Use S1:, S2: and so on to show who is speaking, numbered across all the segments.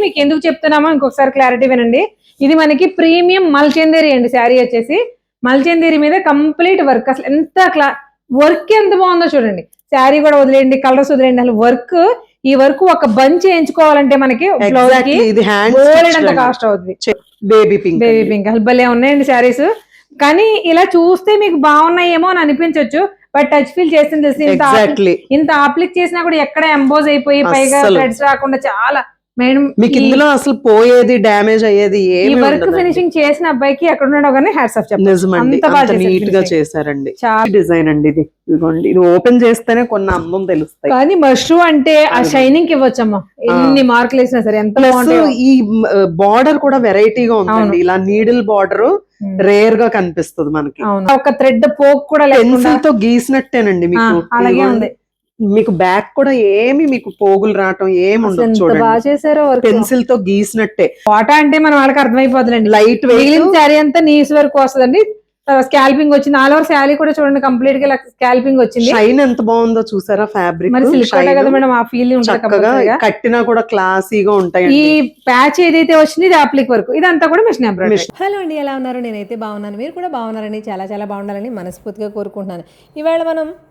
S1: మీకు ఎందుకు చెప్తున్నామో ఇంకొకసారి క్లారిటీ వినండి. ఇది మనకి ప్రీమియం మల్చందేరి అండి. శారీ వచ్చేసి మల్చందేరి మీద కంప్లీట్ వర్క్. అసలు ఎంత వర్క్ ఎంత బాగుందో చూడండి. శారీ కూడా వదిలేయండి, కలర్స్ వదిలేయండి, అసలు వర్క్. ఈ వర్క్ ఒక బంచ్ చేయించుకోవాలంటే మనకి అంత కాస్ట్ అవుతుంది. బేబీ పింక్ అసలు భలే ఉన్నాయండి శారీస్. కానీ ఇలా చూస్తే మీకు బాగున్నాయేమో అని అనిపించవచ్చు, బట్ టచ్ ఫీల్ చేసింది ఇంత అప్లిక్ చేసినా కూడా ఎక్కడ ఎంబోజ్ అయిపోయి పైగా థ్రెడ్స్ రాకుండా చాలా
S2: మీకు ఇందులో అసలు పోయేది డ్యామేజ్ అయ్యేది
S1: ఈ వర్క్ ఫినిషింగ్ చేసిన అబ్బాయికి ఎక్కడ ఉన్నాడో కానీ హ్యాట్స్ ఆఫ్
S2: చెప్పండి. నీట్ గా చేశారండి. చాలా డిజైన్ అండి ఇది. ఇదిగోండి, ఇది ఓపెన్ చేస్తేనే కొన్ని అందం తెలుస్తాయి.
S1: కానీ మష్రూ అంటే ఆ షైనింగ్ ఇవ్వచ్చమ్మా, ఎన్ని మార్కులు వేసినా సరే. ఎంత
S2: ఈ బార్డర్ కూడా వెరైటీగా ఉందండి. ఇలా నీడిల్ బార్డర్ రేర్ గా కనిపిస్తుంది మనకి.
S1: ఒక థ్రెడ్ పోక్ కూడా
S2: పెన్సిల్ తో గీసినట్టేనండి మీకు.
S1: అలాగే ఉంది.
S2: మీకు బ్యాక్ కూడా ఏమి మీకు పోగులు రావటం ఏమి ఉండదు. చూడండి, పెన్సిల్ తో గీసినట్టే.
S1: ఫోటో అంటే మన వాళ్ళకి అర్థమైపోతుందండి.
S2: లైట్ వెయిట్
S1: శారీ అంతా నీస్ వరకు వస్తుందండి. స్కాల్పింగ్ వచ్చింది. ఆల్ ఓవర్ శారీ కూడా చూడండి కంప్లీట్ గా స్కాల్పింగ్ వచ్చింది.
S2: షైన్ ఎంత బాగుందో చూసారా. ఫ్యాబ్రిక్
S1: కదా మేడం, ఆ ఫీలింగ్
S2: కట్టినా కూడా క్లాసీగా ఉంటాయి.
S1: ఈ ప్యాచ్ ఏదైతే వచ్చింది ఇది అప్లిక్ వర్క్, ఇదంతా కూడా మిషన్ ఎంబ్రాయిడరీ. హలో అండి, ఎలా ఉన్నారు? నేనైతే బాగున్నాను, మీరు కూడా బాగున్నారని, చాలా చాలా బాగుండాలని మనస్ఫూర్తిగా కోరుకుంటున్నాను. ఇవాళ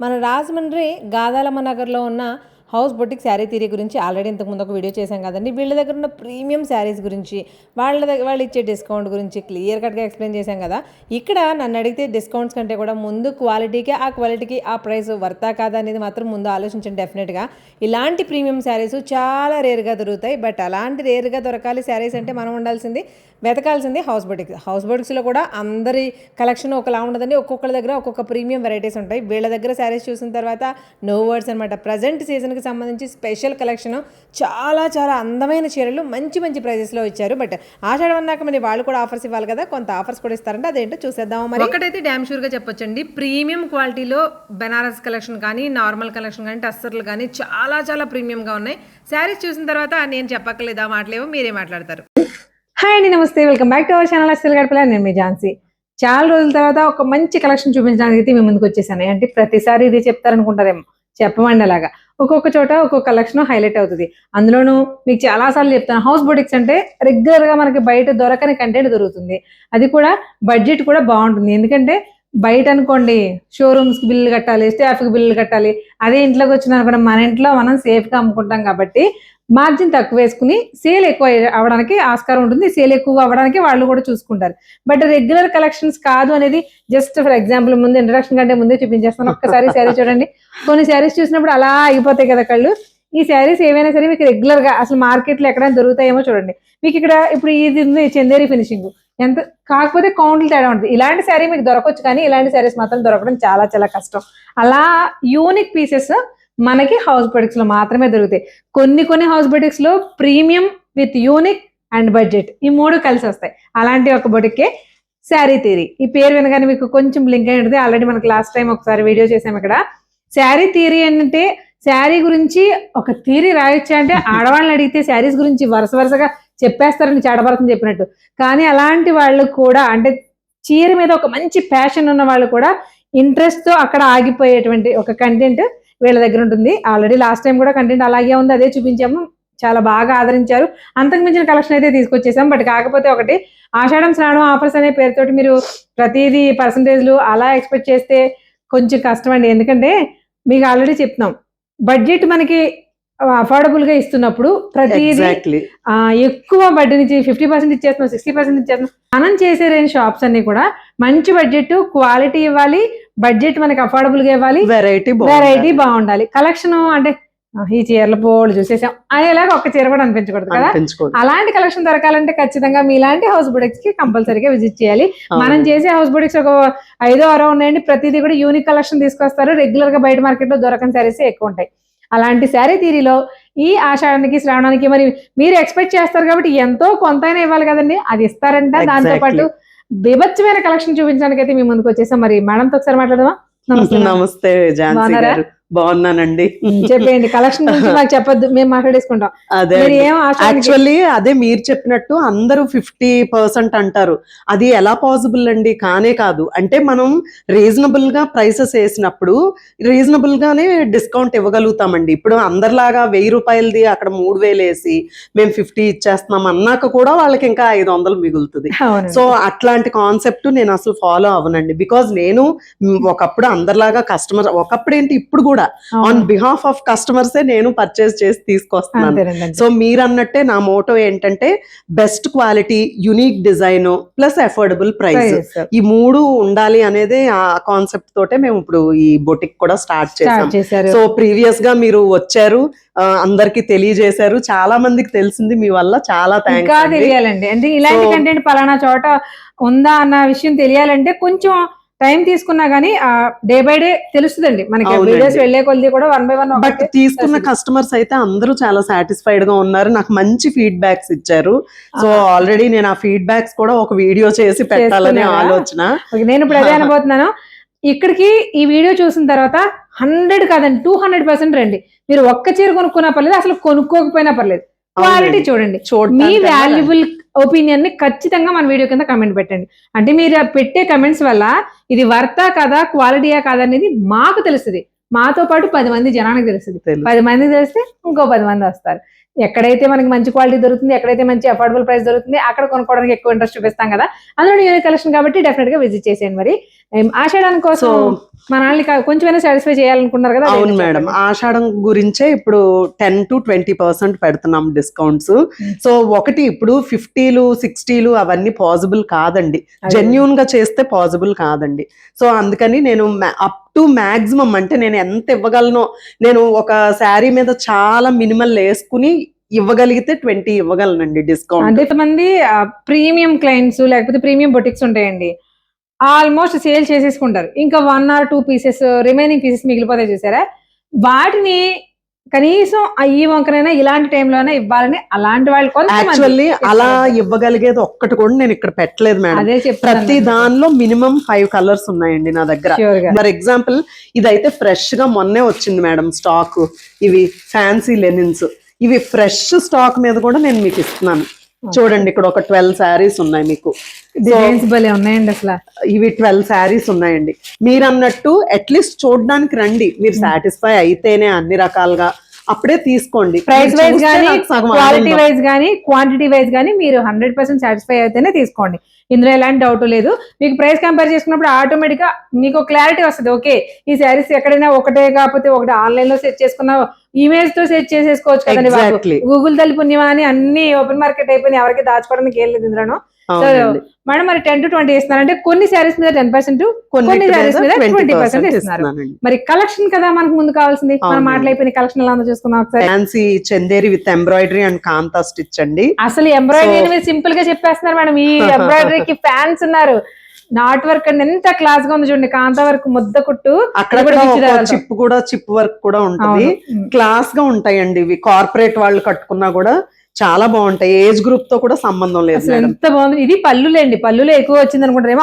S1: మన రాజమండ్రి గాదాలమ్మ నగర్ లో ఉన్న హౌస్ బొటిక్ శారీ థియరీ గురించి ఆల్రెడీ ఇంతకుముందు ఒక వీడియో చేశాం కదండి. వీళ్ళ దగ్గర ఉన్న ప్రీమియం శారీస్ గురించి, వాళ్ళు ఇచ్చే డిస్కౌంట్ గురించి క్లియర్ కట్గా ఎక్స్ప్లెయిన్ చేశాం కదా. ఇక్కడ నన్ను అడిగితే డిస్కౌంట్స్ కంటే కూడా ముందు క్వాలిటీకి ఆ ప్రైస్ వర్తా కాదా అనేది మాత్రం ముందు ఆలోచించండి. డెఫినెట్గా ఇలాంటి ప్రీమియం శారీస్ చాలా రేర్గా దొరుకుతాయి. బట్ అలాంటి రేర్గా దొరకాలి శారీస్ అంటే మనం వెతకాల్సింది హౌస్ బొటిక్స్లో కూడా అందరి కలెక్షన్ ఒకలా ఉండదండి. ఒక్కొక్కరి దగ్గర ఒక్కొక్క ప్రీమియం వెరైటీస్ ఉంటాయి. వీళ్ళ దగ్గర శారీస్ చూసిన తర్వాత నో వర్డ్స్ అనమాట. ప్రజెంట్ సీజన్కి సంబంధించి స్పెషల్ కలెక్షన్, చాలా చాలా అందమైన చీరలు మంచి ప్రైజెస్లో ఇచ్చారు. బట్ ఆషాఢం అన్నాక మరి వాళ్ళు కూడా ఆఫర్స్ ఇవ్వాలి కదా, కొంత ఆఫర్స్ కూడా ఇస్తారంటే అదేంటో చూసేద్దాం. మరి ఒకటైతే డ్యామ్ షూర్గా చెప్పొచ్చండి, ప్రీమియం క్వాలిటీలో బెనారస్ కలెక్షన్ కానీ, నార్మల్ కలెక్షన్ కానీ, టస్సర్లు కానీ చాలా చాలా ప్రీమియంగా ఉన్నాయి. శారీస్ చూసిన తర్వాత నేను చెప్పక్కర్లేదా మాటలేవో, మీరే మాట్లాడతారు. హాయ్ అండి, నమస్తే, welcome back to our channel అస్సలు గడపలే. నేను మీ ఝాన్సీ. చాలా రోజుల తర్వాత ఒక మంచి కలెక్షన్ చూపించడానికి అయితే మీ ముందుకు వచ్చేసాను. అంటే ప్రతిసారి ఇది చెప్తారనుకుంటారేమో, చెప్పమండి. అలాగా ఒక్కొక్క చోట ఒక్కొక్క కలెక్షన్ హైలైట్ అవుతుంది. అందులోనూ మీకు చాలాసార్లు చెప్తాను, హౌస్ బొటిక్స్ అంటే రెగ్యులర్గా మనకి బయట దొరకని కంటెంట్ దొరుకుతుంది. అది కూడా బడ్జెట్ కూడా బాగుంటుంది. ఎందుకంటే బయట అనుకోండి షోరూమ్స్కి బిల్లు కట్టాలి, స్టాఫ్కి బిల్లు కట్టాలి. అదే ఇంట్లోకి వచ్చిన అనుకోండి మన ఇంట్లో మనం సేఫ్గా అమ్ముకుంటాం కాబట్టి మార్జిన్ తక్కువ వేసుకుని సేల్ ఎక్కువ అవ్వడానికి ఆస్కారం ఉంటుంది. సేల్ ఎక్కువ అవ్వడానికి వాళ్ళు కూడా చూసుకుంటారు. బట్ రెగ్యులర్ కలెక్షన్స్ కాదు అనేది జస్ట్ ఫర్ ఎగ్జాంపుల్ ముందు ఇంట్రడక్షన్ కంటే ముందే చూపించేస్తాను. ఒక్కసారి శారీ చూడండి. కొన్ని శారీస్ చూసినప్పుడు అలా ఆగిపోతాయి కదా కళ్ళు. ఈ శారీస్ ఏవైనా సరే మీకు రెగ్యులర్ గా అసలు మార్కెట్లో ఎక్కడైనా దొరుకుతాయేమో చూడండి. మీకు ఇక్కడ ఇప్పుడు ఇది ఉంది చందేరి ఫినిషింగ్, ఎంత కాకపోతే కౌంట్లు తేడా ఉంటుంది. ఇలాంటి శారీ మీకు దొరకవచ్చు, కానీ ఇలాంటి శారీస్ మాత్రం దొరకడం చాలా చాలా కష్టం. అలా యూనిక్ పీసెస్ మనకి హౌస్ బొటిక్స్ లో మాత్రమే దొరుకుతాయి. కొన్ని హౌస్ బొటిక్స్ లో premium with unique and budget ఈ మూడు కలిసి వస్తాయి. అలాంటి ఒక బొటిక్కే శారీ థియరీ. ఈ పేరు వినగానే మీకు కొంచెం లింక్ అయి ఉంటుంది. ఆల్రెడీ మనకి లాస్ట్ టైం ఒకసారి వీడియో చేసాం. ఇక్కడ శారీ థియరీ అంటే శారీ గురించి ఒక థియరీ రాయొచ్చా అంటే ఆడవాళ్ళని అడిగితే శారీస్ గురించి వరుసగా చెప్పేస్తారని చాడభరతం చెప్పినట్టు. కానీ అలాంటి వాళ్ళు కూడా, అంటే చీర మీద ఒక మంచి ప్యాషన్ ఉన్న వాళ్ళు కూడా ఇంట్రెస్ట్ తో అక్కడ ఆగిపోయేటువంటి ఒక కంటెంట్ వీళ్ళ దగ్గర ఉంటుంది. ఆల్రెడీ లాస్ట్ టైం కూడా కంటెంట్ అలాగే ఉంది, అదే చూపించాము. చాలా బాగా ఆదరించారు. అంతకు మించిన కలెక్షన్ అయితే తీసుకొచ్చేసాం. బట్ కాకపోతే ఒకటి, ఆషాఢం శ్రావణం ఆఫర్స్ అనే పేరుతోటి మీరు ప్రతిదీ పర్సంటేజ్లు అలా ఎక్స్పెక్ట్ చేస్తే కొంచెం కష్టం అండి. ఎందుకంటే మీకు ఆల్రెడీ చెప్తున్నాం, బడ్జెట్ మనకి అఫోర్డబుల్ గా ఇస్తున్నప్పుడు ప్రతిదీ ఎక్కువ బడ్జెట్ నుంచి 50% ఇచ్చేస్తున్నాం, 60% ఇచ్చేస్తున్నాం. మనం చేసే రేంజ్ షాప్స్ అన్ని కూడా మంచి బడ్జెట్, క్వాలిటీ ఇవ్వాలి, బడ్జెట్ మనకి అఫోర్డబుల్ గా ఇవ్వాలి, వెరైటీ బాగుండాలి. కలెక్షన్ అంటే ఈ చీరల పోళ్ళు చూసేసాం అనేలాగా ఒక చీర కూడా అనిపించకూడదు కదా. అలాంటి కలెక్షన్ దొరకాలంటే ఖచ్చితంగా మీలాంటి హౌస్ బొటిక్స్ కి కంపల్సరీగా విజిట్ చేయాలి. మనం చేసే హౌస్ బొటిక్స్ ఒక 5-6 ఉన్నాయండి. ప్రతిదీ కూడా యూనిక్ కలెక్షన్ తీసుకొస్తారు. రెగ్యులర్ గా బయట మార్కెట్ లో దొరకని శారీస్ ఎక్కువ ఉంటాయి. అలాంటి శారీ థియరీలో ఈ ఆషాఢానికి శ్రావణానికి మరి మీరు ఎక్స్పెక్ట్ చేస్తారు కాబట్టి ఎంతో కొంతైనా ఇవ్వాలి కదండి, అది ఇస్తారంట. దాంతో పాటు బీభత్సమైన కలెక్షన్ చూపించడానికి అయితే మీ ముందుకు వచ్చేసాం. మరి మేడంతో ఒకసారి మాట్లాడదామా?
S2: నమస్తే ఝాన్సీ గారు, బాగున్నానండి.
S1: చెప్పేయండి, కలెక్షన్ గురించి మాకు చెప్పొద్దు, మేము మాట్లాడేసుకుంటాం.
S2: అదే
S1: మీరు ఏం
S2: యాక్చువల్లీ అదే మీరు చెప్పినట్టు అందరూ 50% అంటారు. అది ఎలా పాసిబుల్ అండి? కానే కాదు. అంటే మనం రీజనబుల్ గా ప్రైసెస్ వేసినప్పుడు రీజనబుల్ గానే డిస్కౌంట్ ఇవ్వగలుగుతామండి. ఇప్పుడు అందరిలాగా 1000 రూపాయలది అక్కడ 3000 వేసి మేము 50 ఇచ్చేస్తున్నాం అన్నాక కూడా వాళ్ళకి ఇంకా 500 మిగులుతుంది. సో అట్లాంటి కాన్సెప్ట్ నేను అసలు ఫాలో అవ్వనండి. బికాజ్ నేను ఒకప్పుడు అందరిలాగా కస్టమర్, ఒకప్పుడు ఏంటి ఇప్పుడు కూడా ఆన్ బిహాఫ్ ఆఫ్ కస్టమర్స్ నేను పర్చేస్ చేసి తీసుకొస్తున్నాను. సో మీరు అన్నట్టే నా మోటో ఏంటంటే best quality, unique design plus affordable price, ఈ 3 ఉండాలి అనేది ఆ కాన్సెప్ట్ తోటే మేము ఇప్పుడు ఈ బొటిక్ కూడా స్టార్ట్ చేసాం. సో ప్రీవియస్ గా మీరు వచ్చారు, అందరికి తెలియజేశారు, చాలా మందికి తెలిసింది మీ వల్ల. చాలా థ్యాంక్స్.
S1: తెలియాలండి అంటే ఇలాంటి కంటెంట్ పలానా చోట ఉందా అన్న విషయం తెలియాలంటే కొంచెం టైం తీసుకున్నా గానీ డే బై డే తెలుస్తుందండి మనకి. వీడియోస్ వెళ్లే కొద్ది కూడా 1 by 1.
S2: బట్ తీసుకున్న కస్టమర్స్ అయితే అందరూ చాలా సాటిస్ఫైడ్ గా ఉన్నారు, నాకు మంచి ఫీడ్బ్యాక్స్ ఇచ్చారు. సో ఆల్రెడీ నేను ఆ ఫీడ్బ్యాక్స్ కూడా ఒక వీడియో చేసి పెట్టాలనే ఆలోచన.
S1: నేను ఇప్పుడు అదే అనబోతున్నాను. ఇక్కడికి ఈ వీడియో చూసిన తర్వాత 100 కాదండి 200% రండి. మీరు ఒక్క చీర కొనుక్కున్నా పర్లేదు, అసలు కొనుక్కోకపోయినా పర్లేదు, క్వాలిటీ చూడండి. మీ వాల్యుబుల్ ఒపీనియన్ ని ఖచ్చితంగా మన వీడియో కింద కమెంట్ పెట్టండి. అంటే మీరు పెట్టే కమెంట్స్ వల్ల ఇది వర్తా కదా, క్వాలిటీయా కాదా అనేది మాకు తెలుస్తుంది. మాతో పాటు 10 మంది జనానికి తెలుస్తుంది. 10 మంది తెలిస్తే ఇంకో 10 మంది వస్తారు. ఎక్కడైతే మనకి మంచి క్వాలిటీ దొరుకుతుంది, ఎక్కడైతే మంచి అఫోర్డబుల్ ప్రైస్ దొరుకుతుంది, అక్కడ కొనుక్కోవడానికి ఎక్కువ ఇంట్రెస్ట్ చూపిస్తాం కదా. అందులో యూనిక్ కలెక్షన్ కాబట్టి డెఫినెట్ గా విజిట్ చేసేయండి. మరి ఆషాఢం కోసం మనల్ని కొంచెమైనా సాటిస్ఫై చేయాలనుకున్నారు కదా.
S2: అవును మేడం, ఆషాఢం గురించే ఇప్పుడు 10 to 20% పెడుతున్నాం డిస్కౌంట్స్. సో ఒకటి ఇప్పుడు 50లు 60లు అవన్నీ పాసిబుల్ కాదండి, జెన్యూన్ గా చేస్తే పాసిబుల్ కాదండి. సో అందుకని నేను అప్ టు మాక్సిమం, అంటే నేను ఎంత ఇవ్వగలను, నేను ఒక శారీ మీద చాలా మినిమల్ వేసుకుని ఇవ్వగలిగితే 20 ఇవ్వగలనండి డిస్కౌంట్.
S1: అంతమంది ప్రీమియం క్లయింట్స్ లేకపోతే ప్రీమియం బొటిక్స్ ఉంటాయండి, ఆల్మోస్ట్ సేల్ చేసేసుకుంటారు. ఇంకా 1 or 2 పీసెస్ రిమైనింగ్ పీసెస్ మిగిలిపోతాయి చూసారా, వాటిని కనీసం ఈ వంకనైనా ఇలాంటి టైంలోనే ఇవ్వాలని అలాంటి వాళ్ళు
S2: యాక్చువల్లీ అలా ఇవ్వగలిగేది ఒక్కటి కూడా నేను ఇక్కడ పెట్టలేదు మేడం. ప్రతి దానిలో మినిమం 5 కలర్స్ ఉన్నాయండి నా దగ్గర. ఫర్ ఎగ్జాంపుల్ ఇదైతే ఫ్రెష్ గా మొన్నే వచ్చింది మేడం స్టాక్. ఇవి ఫ్యాన్సీ లెనిన్స్, ఇవి ఫ్రెష్ స్టాక్ మీద కూడా నేను మీకు ఇస్తున్నాను. చూడండి ఇక్కడ ఒక 12 శారీస్ ఉన్నాయి మీకు.
S1: ఉన్నాయండి అసలు
S2: ఇవి 12 శారీస్ ఉన్నాయండి. మీరు అన్నట్టు అట్లీస్ట్ చూడడానికి రండి, మీరు సాటిస్ఫై అయితేనే అన్ని రకాలుగా అప్పుడే తీసుకోండి.
S1: ప్రైస్ వైజ్ గానీ, క్వాలిటీ వైజ్ గానీ, క్వాంటిటీ వైజ్ గానీ మీరు 100% సాటిస్ఫై అయితేనే తీసుకోండి. ఇందులో ఎలాంటి డౌట్ లేదు. మీకు ప్రైస్ కంపేర్ చేసుకున్నప్పుడు ఆటోమేటిక్ గా మీకు క్లారిటీ వస్తుంది. ఓకే, ఈ శారీస్ ఎక్కడైనా ఒకటే కాకపోతే ఒకటి ఆన్లైన్ లో సెట్ చేసుకున్న ఇమేజ్ తో సెట్ చేసేసుకోవచ్చు కదండి. గూగుల్ తల్లి పుణ్యమా అని అన్ని ఓపెన్ మార్కెట్ అయిపోయి ఎవరికి దాచుకోవడానికి ఏం లేదు ఇందులో. మేడం మరి 10 to 20 ఇస్తున్నారంటే కొన్ని శారీస్ మీద 10%, కొన్ని శారీస్ మీద 20% ఇస్తున్నారు. మరి కలెక్షన్ కదా మనకు ముందు కావాల్సింది. మనం మాట్లాడిపోయిన కలెక్షన్ ఎలా ఉందో చూసుకుందాం ఒకసారి.
S2: Fancy Chanderi with embroidery and kantha stitch అండి.
S1: అసలు ఎంబ్రాయిడరీ మీద సింపుల్ గా చెప్పేస్తున్నారు మేడం. ఈ ఎంబ్రాయిడరీకి ఫ్యాన్స్ ఉన్నారు. నాట్ వర్క్ అండి ఎంత క్లాస్ గా ఉంది చూడండి, కాంతా వర్క్ ముద్ద కుట్టు,
S2: అక్కడ చిప్ వర్క్ కూడా ఉంటుంది. క్లాస్ గా ఉంటాయండి ఇవి. కార్పొరేట్ వాళ్ళు కట్టుకున్నా కూడా చాలా బాగుంటాయి. ఏజ్ గ్రూప్ తో కూడా సంబంధం లేదు.
S1: ఎంత బాగుంది. ఇది పళ్ళులేండి, పళ్ళులో ఎక్కువ వచ్చింది అనుకుంటారేమో.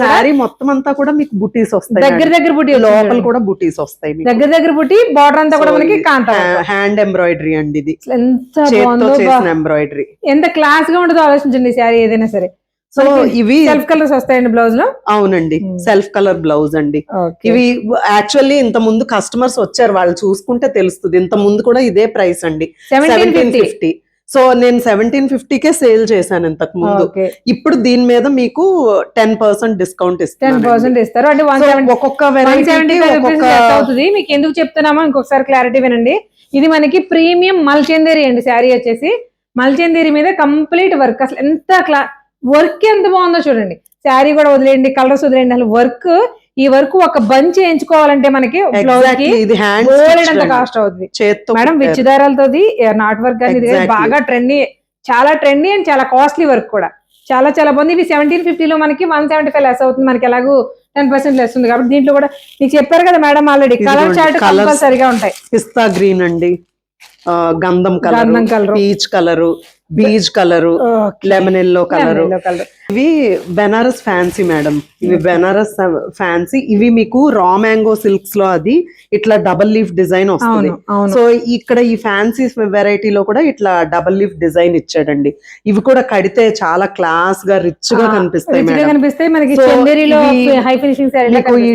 S2: శారీ మొత్తం అంతా కూడా మీకు బుటీస్ వస్తాయి,
S1: దగ్గర బుటీ,
S2: లోపల కూడా బుటీస్ వస్తాయి,
S1: దగ్గర బుటీ. బార్డర్ అంతా కూడా మనకి కాంతా
S2: హ్యాండ్ ఎంబ్రాయిడరీ అండి. ఇది
S1: ఎంత బాగుందో
S2: ఎంబ్రాయిడరీ,
S1: ఎంత క్లాస్ గా ఉంటుందో ఆలోచించండి శారీ ఏదైనా సరే.
S2: సో ఇవి
S1: సెల్ఫ్ కలర్స్ వస్తాయండి బ్లౌజ్ లో.
S2: అవునండి, సెల్ఫ్ కలర్ బ్లౌజ్ అండి. ఇవి యాక్చువల్లీ ఇంత ముందు కస్టమర్స్ వచ్చారు, వాళ్ళు చూసుకుంటే తెలుస్తుంది. ఇంత ముందు కూడా ఇదే ప్రైస్ అండి, 1750. సో నేను 1750కే సేల్ చేశాను ఇంతకు ముందు. ఇప్పుడు దీని మీద మీకు 10% డిస్కౌంట్ ఇస్తారు.
S1: 10% ఇస్తారు అంటే 170,
S2: ఒక్కొక్క వెరైటీ
S1: అవుతుంది. మీకు ఎందుకు చెప్తున్నామో ఇంకొకసారి క్లారిటీ వినండి. ఇది మనకి ప్రీమియం మల్చందేరి అండి. శారీ వచ్చేసి మల్చందేరి మీద కంప్లీట్ వర్క్. అసలు ఎంత వర్క్ ఎంత బాగుందో చూడండి. శారీ కూడా వదిలేయండి, కలర్స్ వదిలేయండి, అసలు వర్క్. ఈ వర్క్ ఒక బంచ్ ఎంచుకోవాలంటే మనకి బ్లౌజ్ కి అంత కాస్ట్ అవుతుంది మేడం. విచ్చిదారాలతో నాట్ వర్క్ కానీ ఇది బాగా ట్రెండీ, చాలా ట్రెండీ అండ్ చాలా కాస్ట్లీ వర్క్ కూడా. చాలా బాగుంది. ఇవి 1750లో మనకి 175 లెస్ అవుతుంది. మనకి ఎలాగూ 10% లెస్ ఉంది కాబట్టి దీంట్లో కూడా మీకు చెప్పారు కదా మేడం ఆల్రెడీ. కలర్ చార్ట్ కంపల్సరీగా ఉంటాయి.
S2: పిస్తా గ్రీన్ అండి, గంధం colour, peach colour, beige colour, lemon yellow colour. ఇవి బెనారస్ ఫ్యాన్సీ మేడం, ఇవి బెనారస్ ఫ్యాన్సీ. ఇవి మీకు రా మ్యాంగో సిల్క్స్ లో అది ఇట్లా డబల్ లీఫ్ డిజైన్ వస్తుంది. సో ఇక్కడ ఈ ఫ్యాన్సీ వెరైటీలో కూడా ఇట్లా డబల్ లీఫ్ డిజైన్ ఇచ్చాడండి. ఇవి కూడా కడితే చాలా క్లాస్ గా రిచ్ గా కనిపిస్తాయి మీకు. ఈ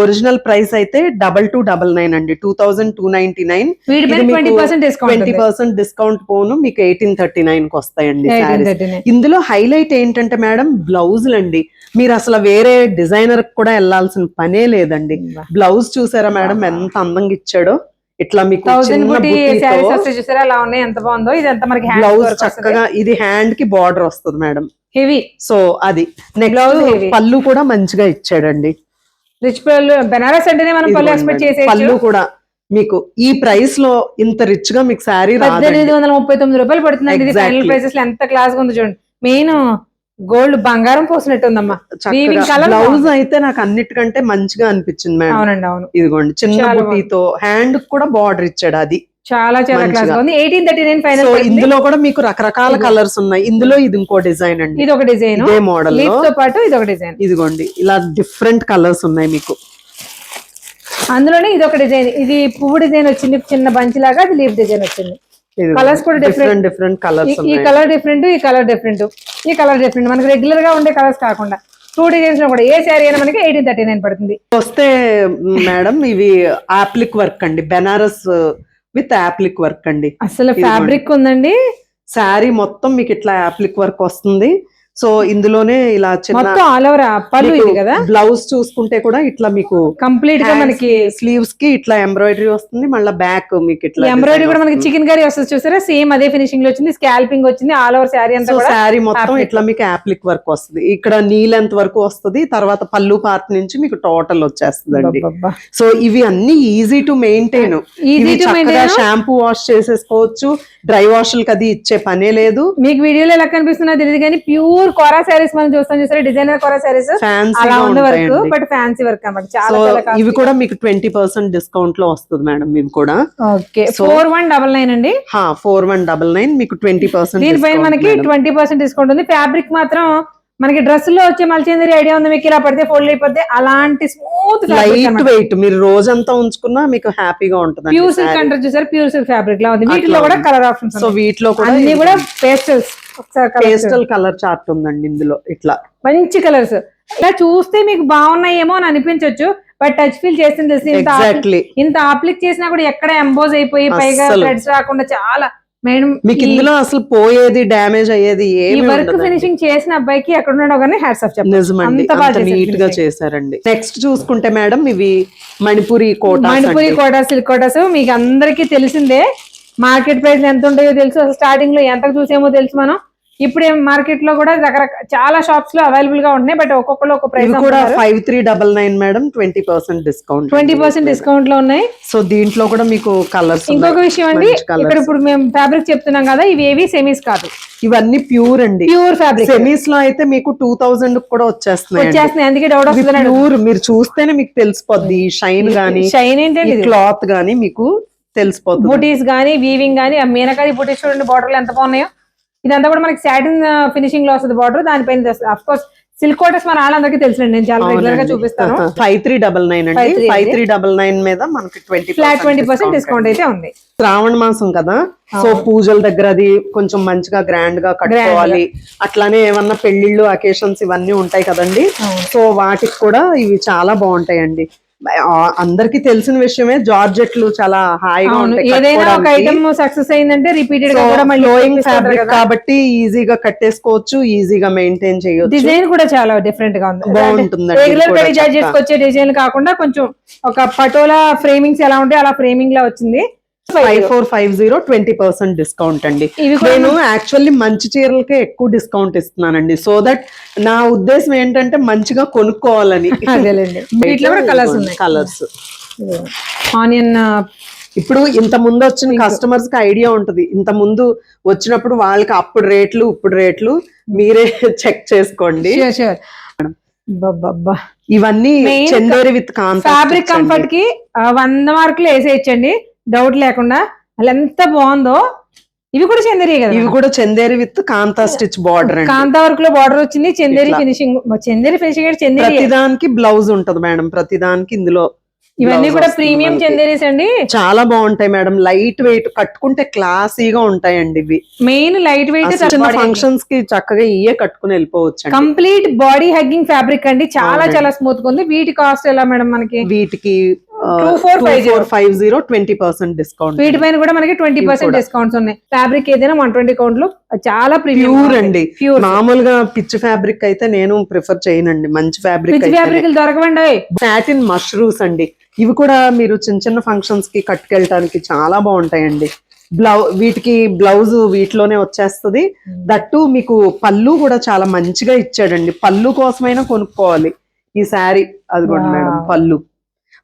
S2: ఒరిజినల్ ప్రైస్ అయితే 2299 అండి, 2299. 20% డిస్కౌంట్ పోను మీకు 1839 కి వస్తాయండి శారీస్. ఇందులో హైలైట్ ఏంటంటే మేడం బ్లౌజులు అండి. మీరు అసలు వేరే డిజైనర్ కూడా వెళ్ళాల్సిన పనే లేదండి. బ్లౌజ్ చూసారా మేడం ఎంత అందంగా ఇచ్చాడో, ఇట్లా మీకు బ్లౌజ్ చక్కగా. ఇది హ్యాండ్ కి బార్డర్ వస్తుంది మేడం,
S1: హెవీ.
S2: సో అది నెక్స్ట్ పళ్ళు కూడా మంచిగా ఇచ్చాడండి.
S1: రిచ్ పళ్ళు, బెనారస్ అంటేనే మనం పళ్ళు ఎక్స్పెక్ట్ చేసేది.
S2: పళ్ళు కూడా మీకు ఈ ప్రైస్ లో ఇంత రిచ్ గా మీకు శారీ
S1: 1839 రూపాయలు పడుతుందండి. ఫైనల్ ప్రైసెస్ లో ఎంత క్లాస్ గా ఉంది చూడండి. మెయిన్ గోల్డ్ బంగారం పోసినట్టు ఉందమ్మా.
S2: బ్లౌజ్ అయితే నాకు అన్నిటికంటే మంచిగా అనిపించింది మేడం.
S1: అవునండి, అవును.
S2: ఇదిగోండి చిన్న బుట్టితో హ్యాండ్ కూడా బార్డర్ ఇచ్చాడు, అది
S1: చాలా చాలా క్లాస్ గా ఉంది. 1839 ఫైనల్.
S2: ఇందులో కూడా మీకు రకరకాల కలర్స్ ఉన్నాయి. ఇందులో ఇది ఇంకో డిజైన్ అండి,
S1: ఇది ఒక డిజైన్,
S2: ఇదే మోడల్
S1: తో పాటు ఇది ఒక డిజైన్.
S2: ఇదిగోండి ఇలా డిఫరెంట్ కలర్స్ ఉన్నాయి మీకు.
S1: అందులోనే ఇది ఒక డిజైన్, ఇది పువ్వు డిజైన్ వచ్చింది చిన్న బంచ్ లాగా, అది లీఫ్ డిజైన్ వచ్చింది. కలర్స్ కూడా డిఫరెంట్ కలర్స్. ఈ కలర్ డిఫరెంట్, ఈ కలర్ డిఫరెంట్, ఈ కలర్ డిఫరెంట్. మనకి రెగ్యులర్ గా ఉండే కలర్స్ కాకుండా 2 డిజైన్స్ లో కూడా ఏ శారీ అయినా మనకి 1839 పడుతుంది.
S2: వస్తే మేడం ఇవి ఆప్లిక్ వర్క్ అండి, బెనారస్ విత్ ఆప్లిక్ వర్క్ అండి.
S1: అసలు ఫ్యాబ్రిక్ ఉందండి.
S2: శారీ మొత్తం మీకు ఇట్లా ఆప్లిక్ వర్క్ వస్తుంది. సో ఇందులోనే ఇలా చిన్న
S1: ఆల్ ఓవర్ పళ్ళు ఇది కదా.
S2: బ్లౌజ్ చూసుకుంటే కూడా ఇట్లా మీకు
S1: కంప్లీట్ గా మనకి
S2: స్లీవ్స్ కి ఇట్లా ఎంబ్రాయిడరీ వస్తుంది. మళ్ళీ బ్యాక్ మీకు ఇట్లా
S1: ఎంబ్రాయిడరీ కూడా మనకి చికెన్ కర్రీ వస్తుంది చూసారా, సేమ్ అదే ఫినిషింగ్ లో వచ్చింది. స్కాల్పింగ్ వచ్చింది ఆల్ ఓవర్ శారీ అంతా.
S2: శారీ మొత్తం ఇట్లా మీకు ఆప్లిక్ వర్క్ వస్తుంది. ఇక్కడ నీ లెంత్ వరకు వస్తుంది. తర్వాత పళ్ళు పార్ట్ నుంచి మీకు టోటల్ వచ్చేస్తుంది అండి. సో ఇవి అన్ని easy to maintain. Shampoo wash చేసేసుకోవచ్చు, డ్రై వాష్లకి అది ఇచ్చే పనే లేదు.
S1: మీకు వీడియోలో ఎలా కనిపిస్తున్నా తెలియదు కానీ ప్యూర్ కోరా శారీస్ మనం చూస్తాం చూసారా, డిజైనర్ కోరా శారీస్ అలా ఉంది వర్క్, బట్ ఫ్యాన్సీ వర్క్ అన్నమాట. చాలా
S2: ఇవి కూడా మీకు 20% డిస్కౌంట్ లో వస్తుంది మేడం. ఇవి కూడా
S1: ఓకే 4199 అండి.
S2: 4199 మీకు 20%.
S1: దీనిపైన మనకి 20% డిస్కౌంట్ ఉంది. ఫ్యాబ్రిక్ మాత్రం మనకి డ్రెస్ లో వచ్చే మల్చేందరి ఐడియా ఉంది మీకు, ఇలా పడితే ఫోల్డ్ అయిపోతే అలాంటి స్మూత్
S2: లైట్ వెయిట్, మీరు రోజంతా ఉంచుకున్నా మీకు హ్యాపీగా ఉంటుంది.
S1: ప్యూర్ సిల్క్ అంటారు చూసారు, ప్యూర్ సిల్క్ ఫ్యాబ్రిక్ లా ఉంది. వీటిలో కూడా కలర్ ఆప్షన్స్.
S2: సో వీటిలో కూడా
S1: అన్ని కూడా పేస్టల్స్,
S2: పేస్టల్ కలర్ చార్ట్ ఉందండి ఇందులో. ఇట్లా
S1: మంచి కలర్స్. ఇలా చూస్తే మీకు బాగున్నాయేమో అని అనిపించవచ్చు, బట్ టచ్ ఫీల్ చేస్తుంది తెలిసి ఇంత అప్లిక్ చేసినా కూడా ఎక్కడ ఎంబోజ్ అయిపోయి పైగా థ్రెడ్స్ రాకుండా చాలా మేడం
S2: మీకు ఇందులో అసలు పోయేది డ్యామేజ్ అయ్యేది
S1: ఈ వర్క్ ఫినిషింగ్ చేసిన అబ్బాయికి ఎక్కడ ఉన్నాడో కానీ హ్యాట్స్ ఆఫ్ చెప్పండి.
S2: నిజమండి, అంత నీట్ గా చేశారండి. నెక్స్ట్ చూసుకుంటే మేడం ఇవి మణిపురి కోటా.
S1: మణిపురి కోటా సిల్క్ కోటాస్ మీకు అందరికీ తెలిసిందే. మార్కెట్ ప్రైస్ ఎంత ఉంటాయో తెలుసు, అసలు స్టార్టింగ్ లో ఎంత చూసేమో తెలుసు మనం. ఇప్పుడు మార్కెట్ లో కూడా రకరకాల చాలా షాప్స్ లో అవైలబుల్ గా ఉన్నాయి, బట్ ఒక్కొక్కరు ఒక ప్రైస్
S2: కూడా 5399 మేడం. 20% డిస్కౌంట్,
S1: 20% డిస్కౌంట్ లో ఉన్నాయి.
S2: సో దీంట్లో కూడా మీకు కలర్స్.
S1: ఇంకొక విషయం అండి, ఇక్కడ ఇప్పుడు మేము ఫ్యాబ్రిక్ చెప్తున్నాం కదా, ఇవి ఏవి సెమీస్ కాదు,
S2: ఇవన్నీ ప్యూర్ అండి.
S1: Pure fabric.
S2: సెమీస్ లో అయితే మీకు 2000 కూడా వచ్చేస్తున్నాయి.
S1: అందుకే డౌట్ వస్తుంది.
S2: ప్యూర్ మీరు చూస్తేనే మీకు తెలిసిపోద్ది. షైన్ గానీ,
S1: షైన్ ఏంటంటే
S2: క్లాత్ గానీ మీకు తెలిసిపోతుంది.
S1: బూటీస్ గానీ, వీవింగ్ గానీ, ఆ మీనకారి బూటీస్ చూడండి బార్డర్లు ఎంత బాగున్నాయో. ఇదంతా కూడా మనకి సాటిన్ ఫినిషింగ్ లో వస్తుంది బార్డర్. దానిపైన ఆఫ్ కోర్స్ సిల్క్ కోటర్స్ మన వాళ్ళందరికీ తెలుసుండి, నేను చాలా రెగ్యులర్ గా చూపిస్తాను.
S2: 5399 అండి. 5399 మీద మనకి
S1: ఫ్లాట్ 20% డిస్కౌంట్ అయితే ఉంది.
S2: శ్రావణ మాసం కదా, సో పూజల దగ్గర అది కొంచెం మంచిగా గ్రాండ్ గా కట్టుకోవాలి. అట్లానే ఏమన్నా పెళ్లిళ్ళు అకేషన్స్ ఇవన్నీ ఉంటాయి కదండి, సో వాటికి కూడా ఇవి చాలా బాగుంటాయండి. అందరికి తెలిసిన విషయమే, జార్జెట్లు చాలా హాయిగా ఉంటాయి.
S1: ఏదైనా ఒక ఐటమ్ సక్సెస్ అయిందంటే రిపీటెడ్ గా కూడా
S2: ఫ్లోయింగ్ ఫ్యాబ్రిక్ కాబట్టి ఈజీగా కట్టేసుకోవచ్చు, ఈజీగా మెయింటైన్ చేయొచ్చు.
S1: డిజైన్ కూడా చాలా డిఫరెంట్ గా ఉంది,
S2: బాగుంటుంది.
S1: రెగ్యులర్ గా డిజైన్ వచ్చే డిజైన్ కాకుండా కొంచెం ఒక పటోలా ఫ్రేమింగ్స్ ఎలా ఉంటాయి అలా ఫ్రేమింగ్ లా వచ్చింది.
S2: 5450 20% డిస్కౌంట్ అండి. నేను యాక్చువల్లీ మంచి చీరలకే ఎక్కువ డిస్కౌంట్ ఇస్తున్నానండి, సో దట్ నా ఉద్దేశం ఏంటంటే మంచిగా కొనుక్కోవాలని. Colours
S1: onion.
S2: ఇప్పుడు ఇంత ముందు వచ్చిన కస్టమర్స్ కి ఐడియా ఉంటది, ఇంత ముందు వచ్చినప్పుడు వాళ్ళకి అప్పుడు రేట్లు ఇప్పుడు రేట్లు మీరే చెక్ చేసుకోండి. ఇవన్నీ చందేరి విత్
S1: ఫ్యాబ్రిక్ కంఫర్ట్ కి 100 మార్కులు వేసేయచ్చండి, డౌట్ లేకుండా. అలా ఎంత బాగుందో ఇవి కూడా చందేరి కదా,
S2: ఇవి కూడా Chanderi with kantha stitch border.
S1: Kantha work లో బార్డర్ వచ్చింది, చందేరి ఫినిషింగ్. చందేరి ఫినిషింగ్ అంటే చందేరి
S2: ప్రతిదానికి బ్లౌజ్ ఉంటది మేడం, ప్రతిదానికి ఇందులో.
S1: ఇవన్నీ కూడా ప్రీమియం చందేరీస్ అండి,
S2: చాలా బాగుంటాయి మేడం. లైట్ వెయిట్, కట్టుకుంటే క్లాసీగా ఉంటాయండి ఇవి.
S1: మెయిన్ లైట్ వెయిట్,
S2: చిన్న ఫంక్షన్స్ కి చక్కగా ఇయే కట్టుకుని వెళ్ళిపోవచ్చు.
S1: కంప్లీట్ బాడీ హగ్గింగ్ ఫ్యాబ్రిక్ అండి, చాలా చాలా స్మూత్ గా ఉంది. వీటి కాస్ట్ ఎలా మేడం మనకి?
S2: వీటికి 2450 20% డిస్కౌంట్.
S1: వీటిపైన కూడా మనకి 20% డిస్కౌంట్స్ ఉన్నాయి. ఫ్యాబ్రిక్ ఏదైనా 120 కౌంట్ లో చాలా
S2: ప్యూర్ అండి. మామూలుగా పిచ్ ఫ్యాబ్రిక్ అయితే నేను ప్రిఫర్ చేయనండి, మంచి ఫ్యాబ్రిక్.
S1: ఫ్యాబ్రిక్ దొరకవండి.
S2: సాటిన్ మష్రూమ్స్ అండి, ఇవి కూడా మీరు చిన్న చిన్న ఫంక్షన్స్ కి కట్టుకెళ్ళటానికి చాలా బాగుంటాయండి. వీటికి బ్లౌజ్ వీటిలోనే వచ్చేస్తుంది. దట్టు మీకు పళ్ళు కూడా చాలా మంచిగా ఇచ్చాడండి. పళ్ళు కోసమైనా కొనుక్కోవాలి ఈ శారీ. అదిగోండి మేడం,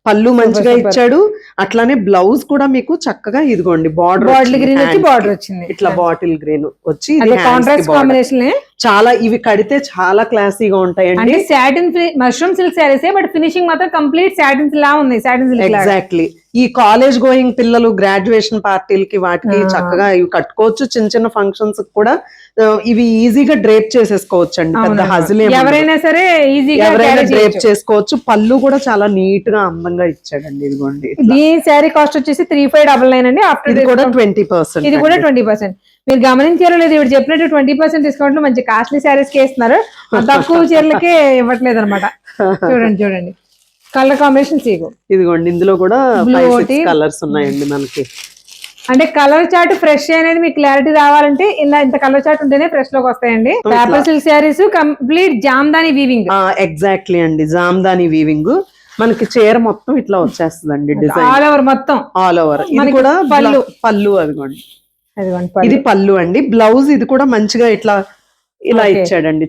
S2: పళ్ళు మంచిగా ఇచ్చాడు. అట్లానే బ్లౌజ్ కూడా మీకు చక్కగా ఇదిగోండి బార్డర్
S1: వచ్చింది,
S2: ఇట్లా బాటిల్ గ్రీన్ వచ్చి
S1: కాంట్రాస్ట్ కాంబినేషన్.
S2: చాలా ఇవి కడితే చాలా క్లాసీగా ఉంటాయండి.
S1: Satin mushroom silk saris, but finishing మాత్రం కంప్లీట్ సాటిన్స్ లా ఉంది. Satin silk
S2: exactly. ఈ కాలేజ్ గోయింగ్ పిల్లలు గ్రాడ్యుయేషన్ పార్టీలకి వాటికి చక్కగా ఇవి కట్టుకోవచ్చు. చిన్న చిన్న ఫంక్షన్స్ కూడా ఇవి ఈజీగా డ్రేప్ చేసేసుకోవచ్చు అండి. పెద్ద హజిల్
S1: ఎవరైనా సరే ఈజీగా
S2: డ్రేప్ చేసుకోవచ్చు. పళ్ళు కూడా చాలా నీట్ గా అందంగా ఇచ్చాడండి. ఇదిగోండి,
S1: ఈ శారీ కాస్ట్ వచ్చేసి 3599 అండి. ఆఫ్టర్
S2: ఇది కూడా 20%.
S1: ఇది కూడా 20%. మీరు గమనించారో లేదు, ఇప్పుడు చెప్పినట్టు 20% డిస్కౌంట్ లో మంచి కాస్ట్లీ శారీస్ కి ఇస్తున్నారు, తక్కువ చీరలకే ఇవ్వట్లేదు అనమాట. చూడండి కలర్ కాంబినేషన్స్.
S2: ఇదిగోండి, ఇందులో కూడా కలర్స్ ఉన్నాయండి మనకి.
S1: అంటే కలర్ చార్ట్ ఫ్రెష్ అనేది మీకు క్లారిటీ రావాలంటే ఇలా ఇంత కలర్ చార్ట్ ఉంటేనే ఫ్రెష్ లోకి వస్తాయండి. Paper silk saris complete Jamdani weaving.
S2: Exactly అండి, జామ్దాని వీవింగ్. మనకి చీర మొత్తం ఇట్లా వచ్చేస్తుందండి, డిజైన్
S1: ఆల్ ఓవర్ మొత్తం,
S2: ఆల్ ఓవర్. ఇది కూడా పళ్ళు అదిగోండి, ఇది పళ్ళు అండి. బ్లౌజ్ ఇది కూడా మంచిగా ఇట్లా ఇలా ఇచ్చాడండి,